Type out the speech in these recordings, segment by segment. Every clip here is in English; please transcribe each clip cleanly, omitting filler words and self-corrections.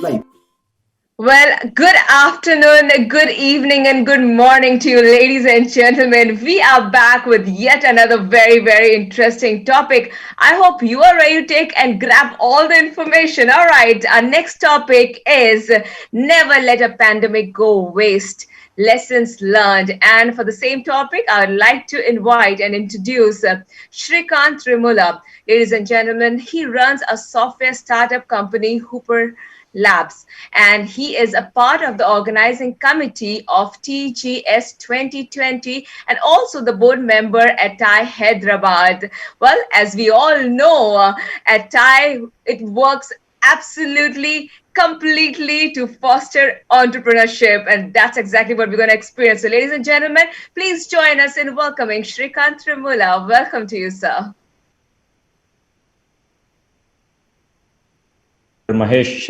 life. Well, good afternoon, good evening, and good morning to you, ladies and gentlemen. We are back with yet another very interesting topic. I hope you are ready to take and grab all the information. All right, our next topic is never let a pandemic go waste. Lessons learned. And for the same topic, I would like to invite and introduce Shrikant Trimula. Ladies and gentlemen, he runs a software startup company, Hooper Labs, and he is a part of the organizing committee of TGS 2020 and also the board member at TAI Hyderabad. Well, as we all know, at TAI, it works absolutely completely to foster entrepreneurship, and that's exactly what we're going to experience. So ladies and gentlemen, please join us in welcoming Shrikant Trimula. Welcome to you, sir. Dr. Mahesh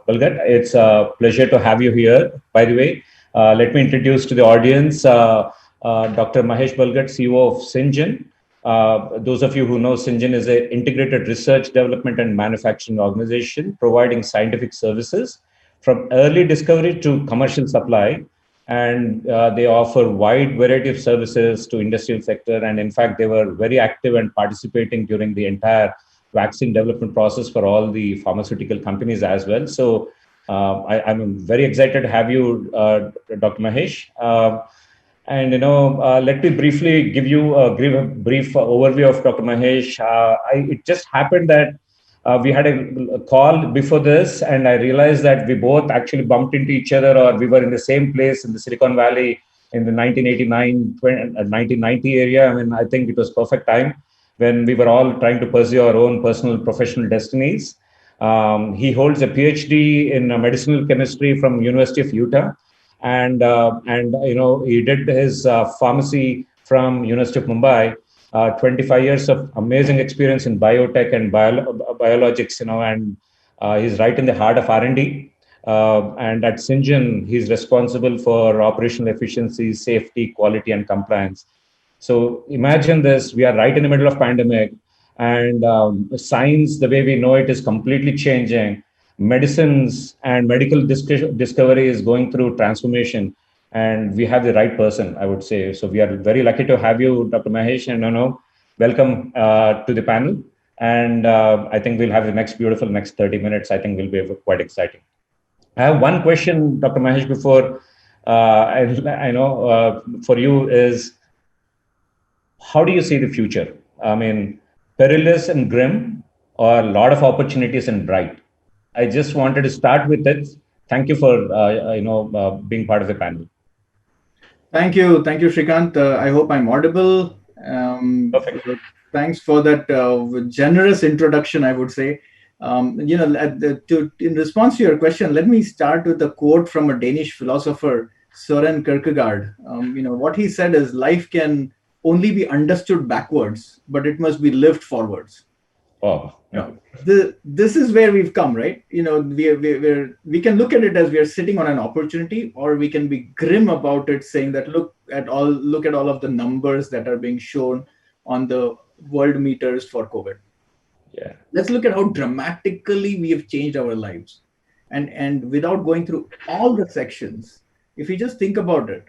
Balgat. It's a pleasure to have you here. By the way, let me introduce to the audience Dr. Mahesh Balgat, CEO of Syngene. Those of you who know, Syngene is an integrated research, development, and manufacturing organization providing scientific services from early discovery to commercial supply. And they offer wide variety of services to industrial sector. And in fact, they were very active and participating during the entire vaccine development process for all the pharmaceutical companies as well. So I'm very excited to have you, Dr. Mahesh. Let me briefly give you a brief overview of Dr. Mahesh. It just happened that we had a call before this, and I realized that we both actually bumped into each other, or we were in the same place in the Silicon Valley in the 1989, 1990 area. I mean, I think it was perfect time when we were all trying to pursue our own personal professional destinies. He holds a PhD in medicinal chemistry from University of Utah, and he did his pharmacy from University of Mumbai. 25 years of amazing experience in biotech and biologics, and he's right in the heart of R&D. And at Syngene, he's responsible for operational efficiency, safety, quality, and compliance. So imagine this: we are right in the middle of pandemic, and science, the way we know it, is completely changing. Medicines and medical discovery is going through transformation, and we have the right person, I would say. So we are very lucky to have you, Dr. Mahesh, and welcome to the panel. And I think we'll have the next 30 minutes. I think will be quite exciting. I have one question, Dr. Mahesh, before I know for you is, how do you see the future? I mean, perilous and grim, or a lot of opportunities and bright? I just wanted to start with it. Thank you for being part of the panel. Thank you, Shrikant. I hope I'm audible. Perfect. Thanks for that generous introduction, I would say. In response to your question, let me start with a quote from a Danish philosopher, Søren Kierkegaard. What he said is, life can only be understood backwards, but it must be lived forwards. Oh, yeah. This is where we've come, right? We can look at it as we are sitting on an opportunity, or we can be grim about it, saying that look at all of the numbers that are being shown on the world meters for COVID. Yeah. Let's look at how dramatically we have changed our lives, and without going through all the sections, if you just think about it,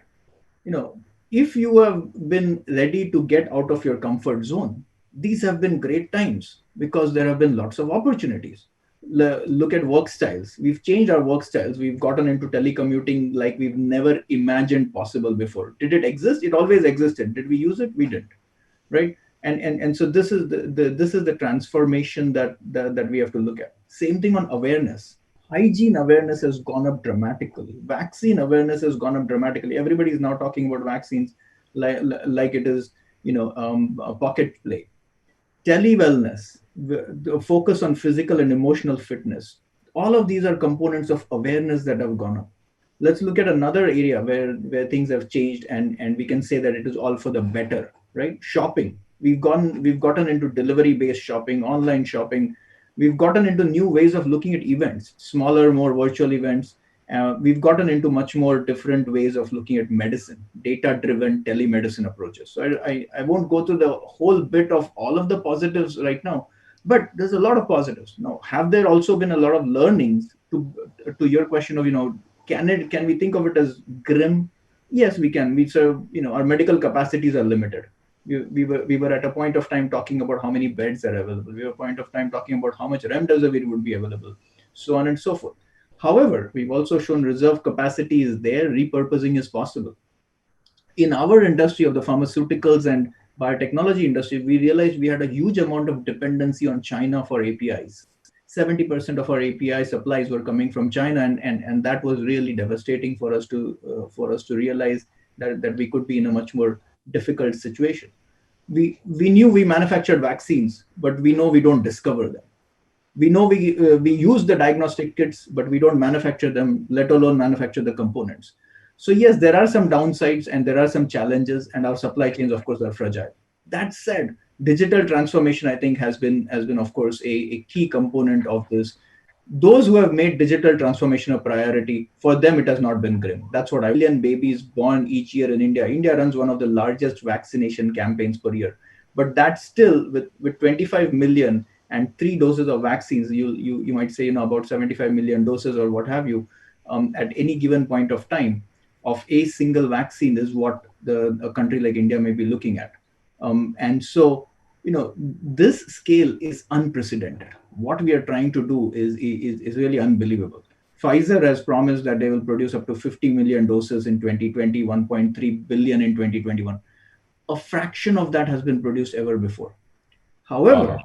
if you have been ready to get out of your comfort zone, these have been great times because there have been lots of opportunities. Look at work styles. We've changed our work styles. We've gotten into telecommuting like we've never imagined possible before. Did it exist? It always existed. Did we use it? We didn't, right? And so this is the transformation that we have to look at. Same thing on awareness. Hygiene awareness has gone up dramatically. Vaccine awareness has gone up dramatically. Everybody is now talking about vaccines like it is a pocket play. Tele-wellness, the focus on physical and emotional fitness. All of these are components of awareness that have gone up. Let's look at another area where things have changed, and we can say that it is all for the better, right? Shopping. We've gotten into delivery-based shopping, online shopping. We've gotten into new ways of looking at events, smaller, more virtual events. We've gotten into much more different ways of looking at medicine, data-driven telemedicine approaches. So I won't go through the whole bit of all of the positives right now, But there's a lot of positives. Now, have there also been a lot of learnings to your question of, can we think of it as grim? Yes, we can. We serve, our medical capacities are limited. We were at a point of time talking about how many beds are available. We were a point of time talking about how much remdesivir would be available, so on and so forth. However, we've also shown reserve capacity is there, repurposing is possible. In our industry of the pharmaceuticals and biotechnology industry, we realized we had a huge amount of dependency on China for APIs. 70% of our API supplies were coming from China, and that was really devastating for us to realize that we could be in a much more difficult situation. We knew we manufactured vaccines, but we know we don't discover them. We know we use the diagnostic kits, but we don't manufacture them, let alone manufacture the components. So yes, there are some downsides and there are some challenges, and our supply chains, of course, are fragile. That said, digital transformation, I think, has been of course a key component of this. Those who have made digital transformation a priority, for them it has not been grim. That's what I million babies born each year in India. India runs one of the largest vaccination campaigns per year. But that still, with 25 million and 3 doses of vaccines, you might say, about 75 million doses or what have you, at any given point of time, of a single vaccine is what a country like India may be looking at. And so, this scale is unprecedented. What we are trying to do is really unbelievable. Pfizer has promised that they will produce up to 50 million doses in 2020, 1.3 billion in 2021. A fraction of that has been produced ever before. However,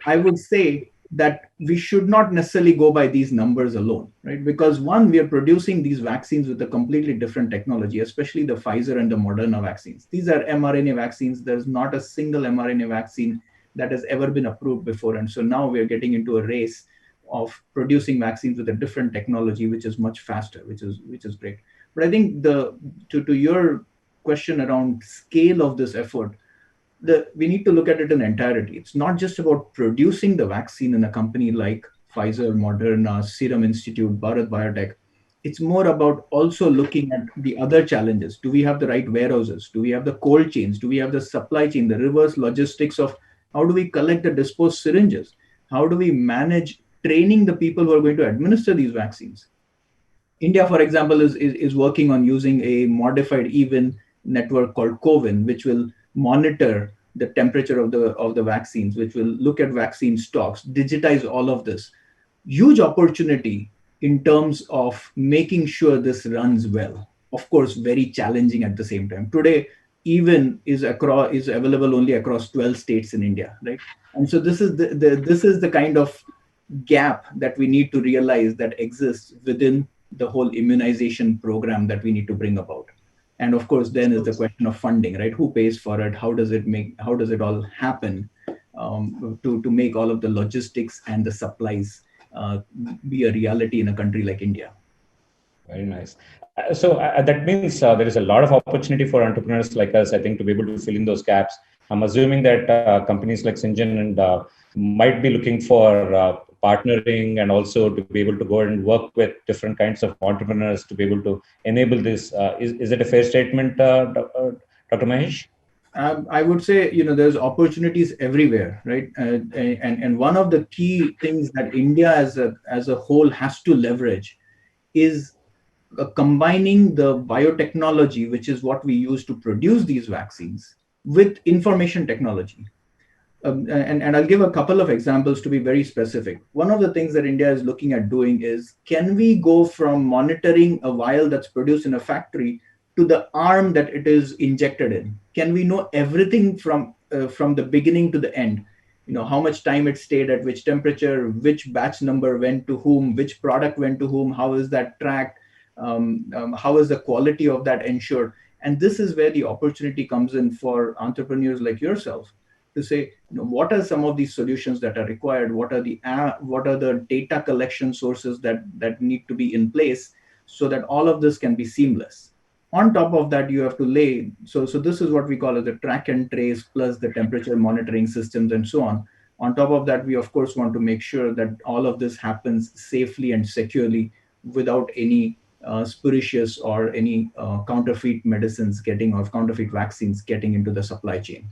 I would say that we should not necessarily go by these numbers alone, right? Because one, we are producing these vaccines with a completely different technology, especially the Pfizer and the Moderna vaccines. These are mRNA vaccines. There's not a single mRNA vaccine that has ever been approved before. And so now we're getting into a race of producing vaccines with a different technology, which is much faster, which is great. But I think to your question around scale of this effort, we need to look at it in entirety. It's not just about producing the vaccine in a company like Pfizer, Moderna, Serum Institute, Bharat Biotech. It's more about also looking at the other challenges. Do we have the right warehouses? Do we have the cold chains? Do we have the supply chain, the reverse logistics of how do we collect the disposed syringes? How do we manage training the people who are going to administer these vaccines? India, for example, is working on using a modified even network called CoWIN, which will monitor the temperature of the vaccines, which will look at vaccine stocks, digitize all of this. Huge opportunity in terms of making sure this runs well. Of course, very challenging at the same time. Today, even is available only across 12 states in India, right? And so this is the kind of gap that we need to realize that exists within the whole immunization program that we need to bring about. And of course, then is the question of funding, right? Who pays for it? How does it all happen to make all of the logistics and the supplies be a reality in a country like India? Very nice. So that means there is a lot of opportunity for entrepreneurs like us, I think, to be able to fill in those gaps. I'm assuming that companies like Syngene and might be looking for partnering and also to be able to go and work with different kinds of entrepreneurs to be able to enable this. Is it a fair statement, Dr. Mahesh? I would say, there's opportunities everywhere, right? And one of the key things that India as a whole has to leverage is combining the biotechnology, which is what we use to produce these vaccines, with information technology. And I'll give a couple of examples to be very specific. One of the things that India is looking at doing is, can we go from monitoring a vial that's produced in a factory to the arm that it is injected in? Can we know everything from the beginning to the end? How much time it stayed at which temperature, which batch number went to whom, which product went to whom, how is that tracked, how is the quality of that ensured? And this is where the opportunity comes in for entrepreneurs like yourself to say, what are some of these solutions that are required? What are the data collection sources that need to be in place so that all of this can be seamless? On top of that, you have to lay, so this is what we call as the track and trace plus the temperature monitoring systems and so on. On top of that, we of course want to make sure that all of this happens safely and securely without any spurious or any counterfeit medicines or counterfeit vaccines getting into the supply chain.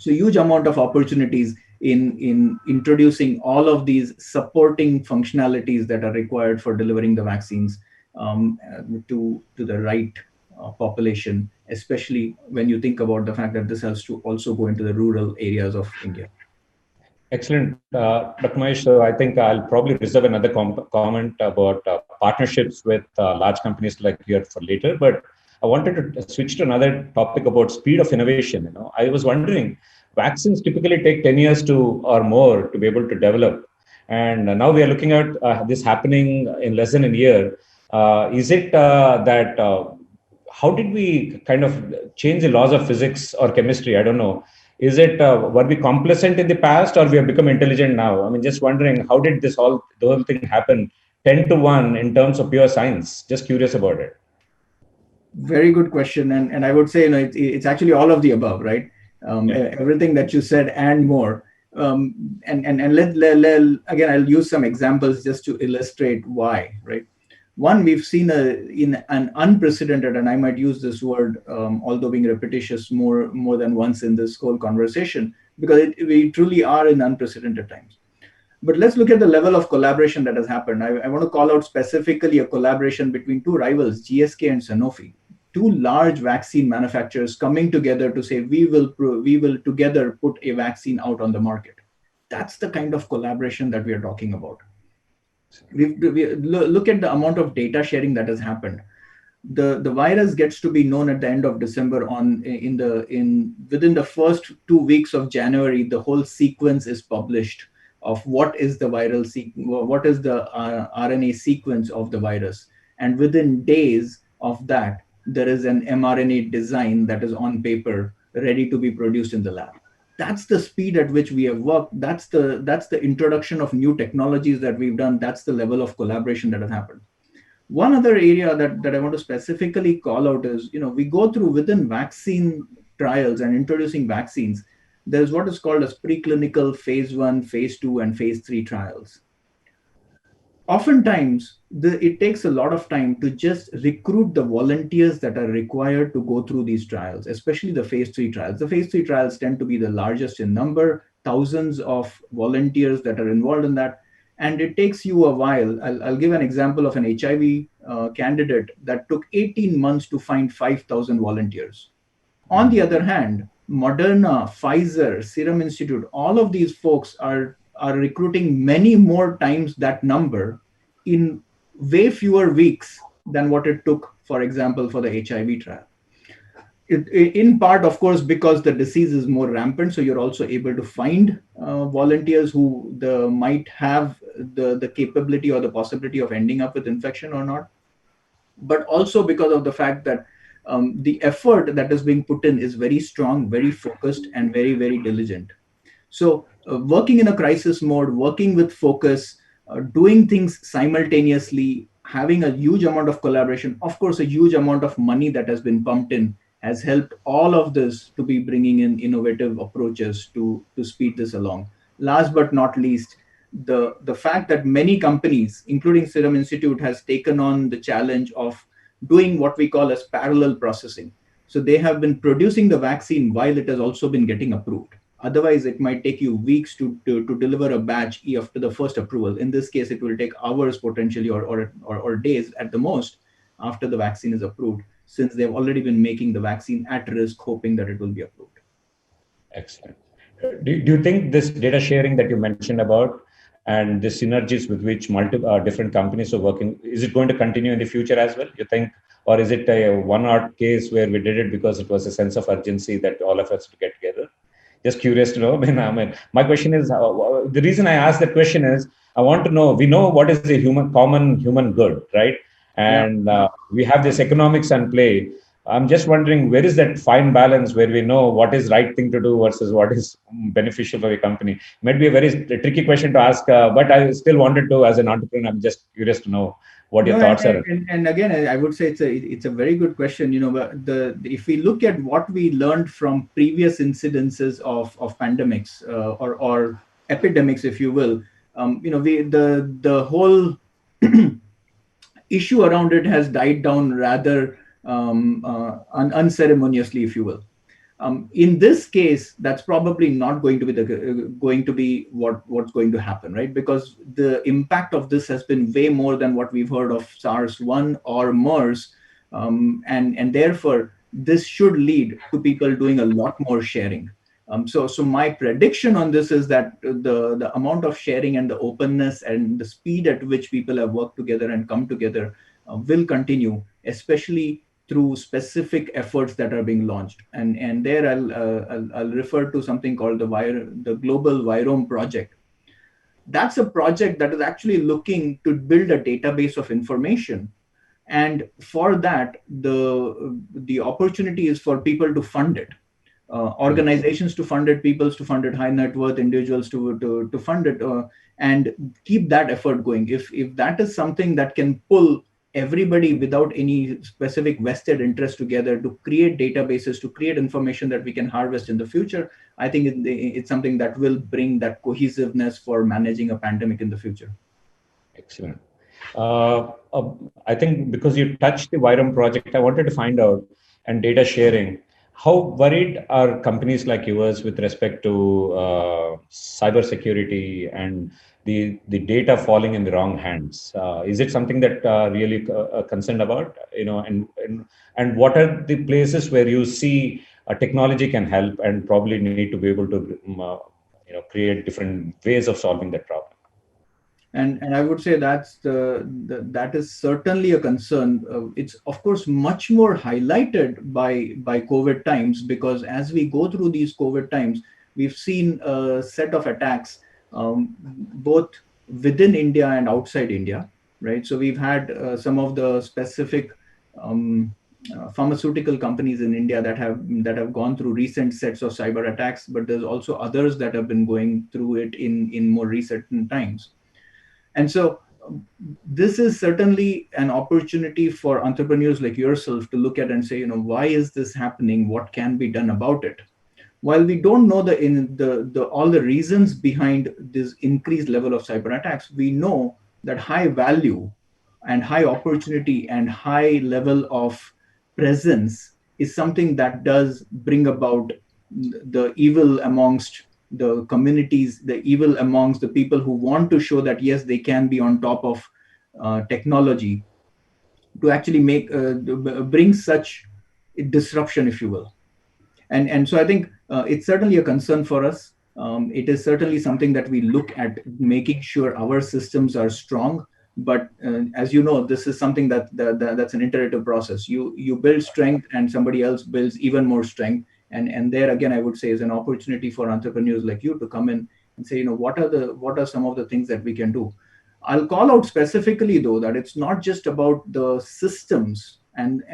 So huge amount of opportunities in introducing all of these supporting functionalities that are required for delivering the vaccines to the right population, especially when you think about the fact that this has to also go into the rural areas of India. Excellent, Dr. Mahesh. So I think I'll probably reserve another comment about partnerships with large companies like yours for later. But I wanted to switch to another topic about speed of innovation. I was wondering, vaccines typically take 10 years to or more to be able to develop, and now we are looking at this happening in less than a year. Is it that how did we kind of change the laws of physics or chemistry? I don't know. Is it were we complacent in the past, or we have become intelligent now? I mean, just wondering, how did the whole thing happen 10-1 in terms of pure science? Just curious about it. Very good question, and I would say it's actually all of the above, right? Everything that you said and more. And again, I'll use some examples just to illustrate why, right? One, we've seen in an unprecedented, and I might use this word, although being repetitious more than once in this whole conversation, because we truly are in unprecedented times. But let's look at the level of collaboration that has happened. I want to call out specifically a collaboration between two rivals, GSK and Sanofi, two large vaccine manufacturers coming together to say we will together put a vaccine out on the market. That's the kind of collaboration that we are talking about. We look at the amount of data sharing that has happened. The virus gets to be known at the end of December. Within the first 2 weeks of January, the whole sequence is published of what is the what is the RNA sequence of the virus, and within days of that, there is an mRNA design that is on paper ready to be produced in the lab. That's the speed at which we have worked. That's the introduction of new technologies that we've done. That's the level of collaboration that has happened. One other area that I want to specifically call out is, we go through within vaccine trials and introducing vaccines, there's what is called as preclinical phase 1, phase 2, and phase 3 trials. Oftentimes, it takes a lot of time to just recruit the volunteers that are required to go through these trials, especially the phase 3 trials. The phase 3 trials tend to be the largest in number, thousands of volunteers that are involved in that. And it takes you a while. I'll give an example of an HIV candidate that took 18 months to find 5,000 volunteers. On the other hand, Moderna, Pfizer, Serum Institute, all of these folks are recruiting many more times that number in way fewer weeks than what it took, for example, for the HIV trial. In part, of course, because the disease is more rampant, so you're also able to find volunteers who might have the capability or the possibility of ending up with infection or not. But also because of the fact that the effort that is being put in is very strong, very focused, and very, very diligent. So working in a crisis mode, working with focus, doing things simultaneously, having a huge amount of collaboration, of course, a huge amount of money that has been pumped in, has helped all of this to be bringing in innovative approaches to speed this along. Last but not least, the fact that many companies, including Serum Institute, has taken on the challenge of doing what we call as parallel processing. So they have been producing the vaccine while it has also been getting approved. Otherwise, it might take you weeks to deliver a batch after the first approval. In this case, it will take hours potentially or days at the most after the vaccine is approved, since they've already been making the vaccine at risk, hoping that it will be approved. Excellent. Do you think this data sharing that you mentioned about and the synergies with which multiple different companies are working, is it going to continue in the future as well, you think? Or is it a one-odd case where we did it because it was a sense of urgency that all of us to get together? Just curious to know. I mean, my question is, the reason I asked that question is, I want to know, we know what is the common human good, right? And we have this economics and play. I'm just wondering, where is that fine balance where we know what is right thing to do versus what is beneficial for a company? Might be a very tricky question to ask, but I still wanted to, as an entrepreneur, I'm just curious to know what your thoughts are. And again, I would say it's a very good question. If we look at what we learned from previous incidences of pandemics or epidemics, if you will, the whole issue around it has died down rather unceremoniously, if you will. In this case, that's probably not going to be what's going to happen, right? Because the impact of this has been way more than what we've heard of SARS-1 or MERS, and therefore this should lead to people doing a lot more sharing. So my prediction on this is that the amount of sharing and the openness and the speed at which people have worked together and come together will continue, especially through specific efforts that are being launched. And there I'll refer to something called the Global Virome Project. That's a project that is actually looking to build a database of information. And for that, the opportunity is for people to fund it. Organizations to fund it, peoples to fund it, high net worth individuals to fund it, and keep that effort going. If that is something that can pull everybody without any specific vested interest together to create databases, to create information that we can harvest in the future, I think it's something that will bring that cohesiveness for managing a pandemic in the future. Excellent. I think because you touched the Virome project, I wanted to find out, and data sharing, how worried are companies like yours with respect to cybersecurity and the data falling in the wrong hands? Is it something that really concerned about? And what are the places where you see technology can help and probably need to be able to create different ways of solving that problem? And I would say that is certainly a concern. It's of course much more highlighted by COVID times, because as we go through these COVID times, we've seen a set of attacks, both within India and outside India, right? So we've had some of the specific pharmaceutical companies in India that have gone through recent sets of cyber attacks, but there's also others that have been going through it in more recent times. And so this is certainly an opportunity for entrepreneurs like yourself to look at and say, why is this happening? What can be done about it? While we don't know all the reasons behind this increased level of cyber attacks, we know that high value and high opportunity and high level of presence is something that does bring about the evil amongst the communities, the evil amongst the people who want to show that yes, they can be on top of technology, to actually bring such disruption, if you will. And so I think it's certainly a concern for us. It is certainly something that we look at, making sure our systems are strong. But as you know, this is something that's an iterative process. You build strength and somebody else builds even more strength. And there again, I would say, is an opportunity for entrepreneurs like you to come in and say, what are some of the things that we can do? I'll call out specifically, though, that it's not just about the systems and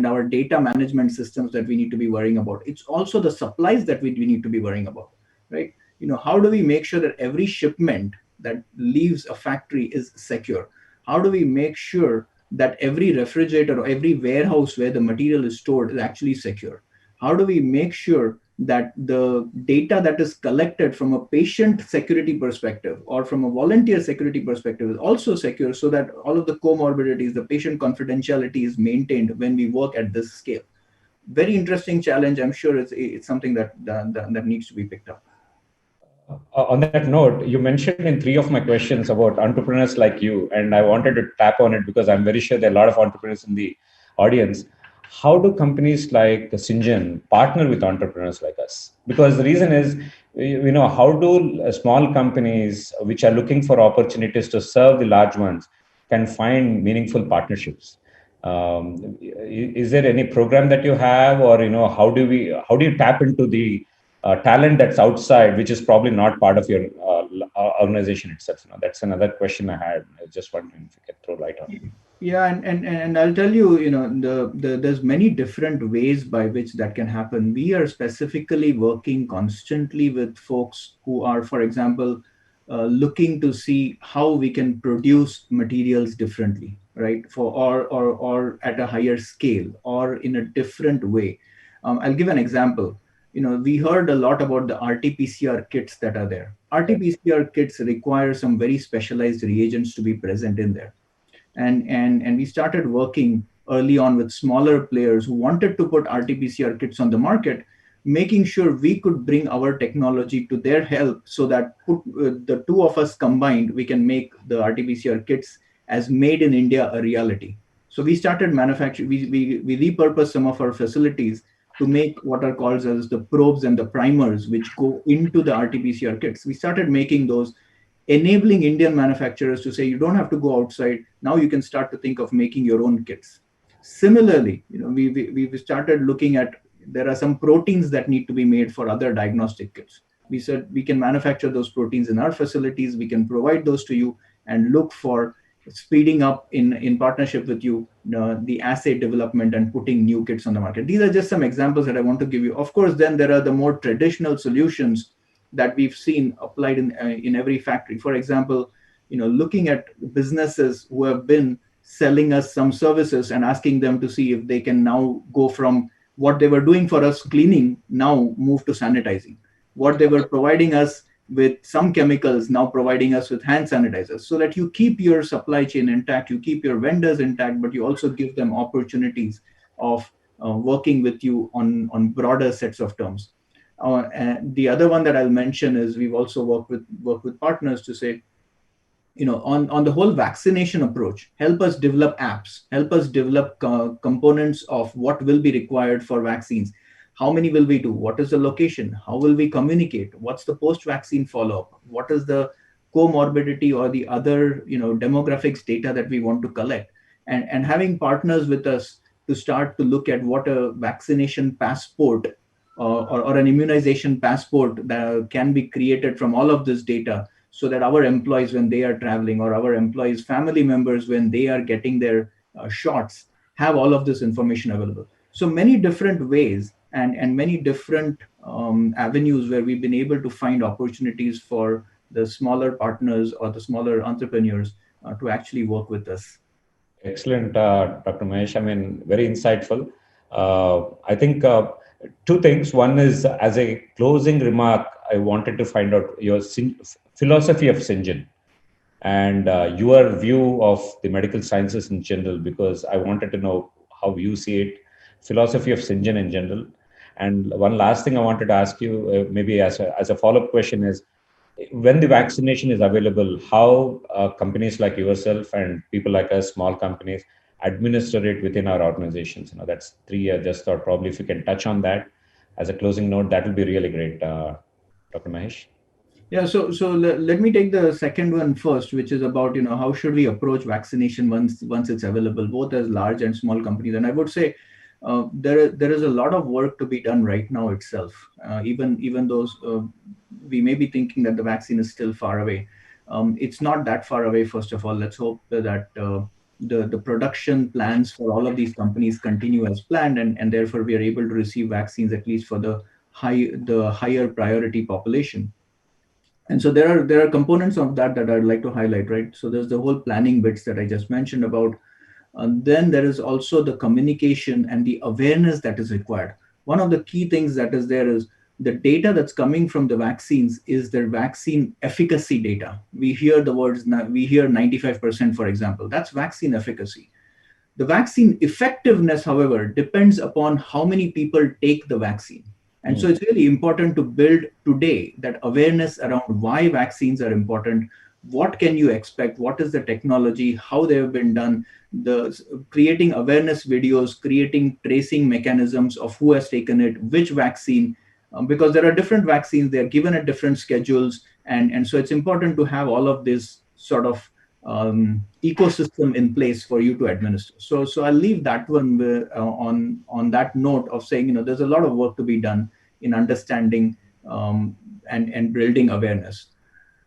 our data management systems that we need to be worrying about. It's also the supplies that we need to be worrying about, right? How do we make sure that every shipment that leaves a factory is secure? How do we make sure that every refrigerator or every warehouse where the material is stored is actually secure? How do we make sure that the data that is collected from a patient security perspective or from a volunteer security perspective is also secure, so that all of the comorbidities, the patient confidentiality is maintained when we work at this scale? Very interesting challenge. I'm sure it's something that needs to be picked up. On that note, you mentioned in 3 of my questions about entrepreneurs like you, and I wanted to tap on it because I'm very sure there are a lot of entrepreneurs in the audience. How do companies like Syngene partner with entrepreneurs like us? Because the reason is, how do small companies which are looking for opportunities to serve the large ones can find meaningful partnerships? Is there any program that you have, or how do you tap into the talent that's outside, which is probably not part of your organization itself? That's another question I had. I was just wondering if you could throw light on it. Yeah, and I'll tell you, there's many different ways by which that can happen. We are specifically working constantly with folks who are, for example, looking to see how we can produce materials differently, right? Or at a higher scale or in a different way. I'll give an example. We heard a lot about the RT-PCR kits that are there. RT-PCR kits require some very specialized reagents to be present in there. And we started working early on with smaller players who wanted to put RT-PCR kits on the market, making sure we could bring our technology to their help, so that the two of us combined, we can make the RT-PCR kits as made in India a reality. So we started manufacturing, we repurposed some of our facilities to make what are called as the probes and the primers, which go into the RT-PCR kits. We started making those, enabling Indian manufacturers to say, you don't have to go outside. Now you can start to think of making your own kits. Similarly, we started looking at, there are some proteins that need to be made for other diagnostic kits. We said we can manufacture those proteins in our facilities. We can provide those to you and look for speeding up in partnership with you the assay development and putting new kits on the market. These are just some examples that I want to give you. Of course, then there are the more traditional solutions that we've seen applied in every factory. For example, looking at businesses who have been selling us some services and asking them to see if they can now go from what they were doing for us cleaning, now move to sanitizing. What they were providing us with some chemicals, now providing us with hand sanitizers, so that you keep your supply chain intact, you keep your vendors intact, but you also give them opportunities of working with you on broader sets of terms. And the other one that I'll mention is we've also worked with partners to say, on the whole vaccination approach, help us develop apps, help us develop components of what will be required for vaccines. How many will we do? What is the location? How will we communicate? What's the post-vaccine follow-up? What is the comorbidity or the other, demographics data that we want to collect? And having partners with us to start to look at what a vaccination passport or an immunization passport that can be created from all of this data, so that our employees, when they are traveling, or our employees' family members, when they are getting their shots, have all of this information available. So many different ways and many different avenues where we've been able to find opportunities for the smaller partners or the smaller entrepreneurs to actually work with us. Excellent, Dr. Mahesh. I mean, very insightful. I think two things. One is, as a closing remark, I wanted to find out your philosophy of Syngene and your view of the medical sciences in general, because I wanted to know how you see it, philosophy of Syngene in general. And one last thing I wanted to ask you, maybe as a follow-up question, is when the vaccination is available, how companies like yourself and people like us, small companies, administer it within our organizations? That's 3 years. Just thought probably if you can touch on that as a closing note, that will be really great, Dr. Mahesh. Yeah, so let me take the second one first, which is about how should we approach vaccination once it's available, both as large and small companies. And I would say there is a lot of work to be done right now itself. Even those we may be thinking that the vaccine is still far away. It's not that far away. First of all, let's hope that the production plans for all of these companies continue as planned, and therefore we are able to receive vaccines at least for the higher priority population. And so there are components of that I'd like to highlight, right? So there's the whole planning bits that I just mentioned about. Then there is also the communication and the awareness that is required. One of the key things that is there is the data that's coming from the vaccines is their vaccine efficacy data. We hear 95%, for example. That's vaccine efficacy. The vaccine effectiveness, however, depends upon how many people take the vaccine. And so it's really important to build today that awareness around why vaccines are important. What can you expect? What is the technology? How they have been done? Creating awareness videos, creating tracing mechanisms of who has taken it, which vaccine, because there are different vaccines. They are given at different schedules. And so it's important to have all of this sort of ecosystem in place for you to administer. So I'll leave that one on that note of saying, there's a lot of work to be done in understanding and building awareness.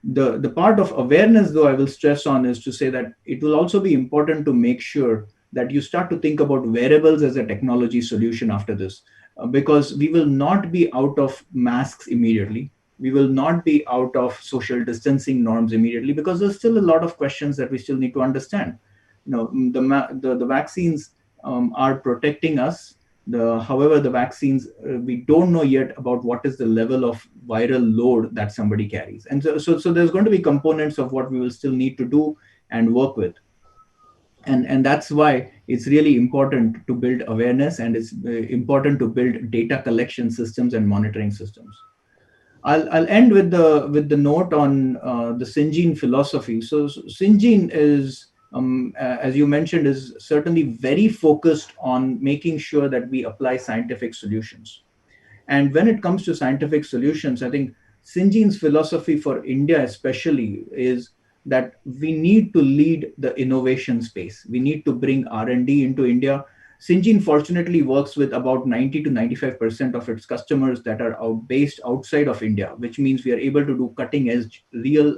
The part of awareness, though, I will stress on is to say that it will also be important to make sure that you start to think about wearables as a technology solution after this, because we will not be out of masks immediately. We will not be out of social distancing norms immediately, because there's still a lot of questions that we still need to understand. The vaccines are protecting us. However, the vaccines, we don't know yet about what is the level of viral load that somebody carries. And so there's going to be components of what we will still need to do and work with. And that's why it's really important to build awareness, and it's important to build data collection systems and monitoring systems. I'll end with the note on the Syngene philosophy. So Syngene is, as you mentioned, is certainly very focused on making sure that we apply scientific solutions. And when it comes to scientific solutions, I think Syngene's philosophy for India especially is that we need to lead the innovation space. We need to bring R&D into India. Syngene fortunately works with about 90 to 95% of its customers that are based outside of India, which means we are able to do cutting edge, real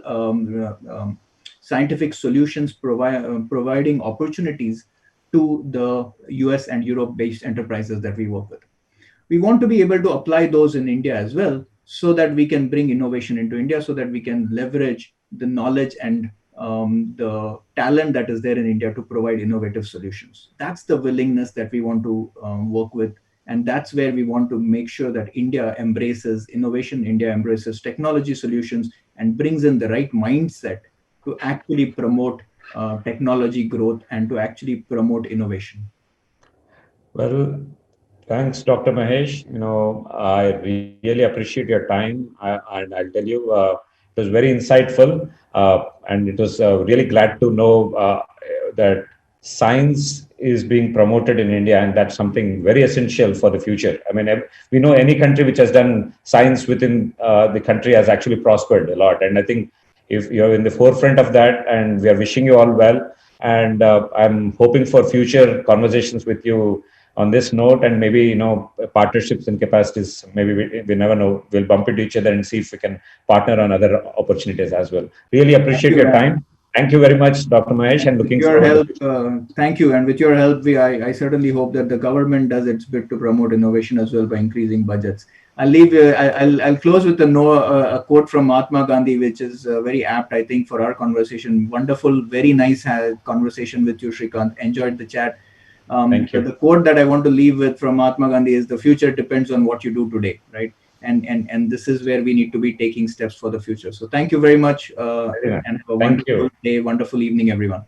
scientific solutions, providing opportunities to the US and Europe based enterprises that we work with. We want to be able to apply those in India as well, so that we can bring innovation into India, so that we can leverage the knowledge and the talent that is there in India to provide innovative solutions. That's the willingness that we want to work with. And that's where we want to make sure that India embraces innovation, India embraces technology solutions, and brings in the right mindset to actually promote technology growth and to actually promote innovation. Well, thanks, Dr. Mahesh. I really appreciate your time, and I'll tell you, it was very insightful, and it was really glad to know that science is being promoted in India, and that's something very essential for the future. I mean, we know any country which has done science within the country has actually prospered a lot, and I think if you're in the forefront of that, and we are wishing you all well, and I'm hoping for future conversations with you on this note, and maybe partnerships and capacities. Maybe we never know. We'll bump into each other and see if we can partner on other opportunities as well. Really appreciate your time. Thank you very much, Dr. Mahesh, and looking your forward. Help, thank you. And with your help, I certainly hope that the government does its bit to promote innovation as well by increasing budgets. I'll close with a quote from Mahatma Gandhi, which is very apt, I think, for our conversation. Wonderful, very nice conversation with you, Shrikant. Enjoyed the chat. Thank you. The quote that I want to leave with from Mahatma Gandhi is, the future depends on what you do today, right? And this is where we need to be taking steps for the future. So thank you very much, and have a wonderful day, wonderful evening, everyone.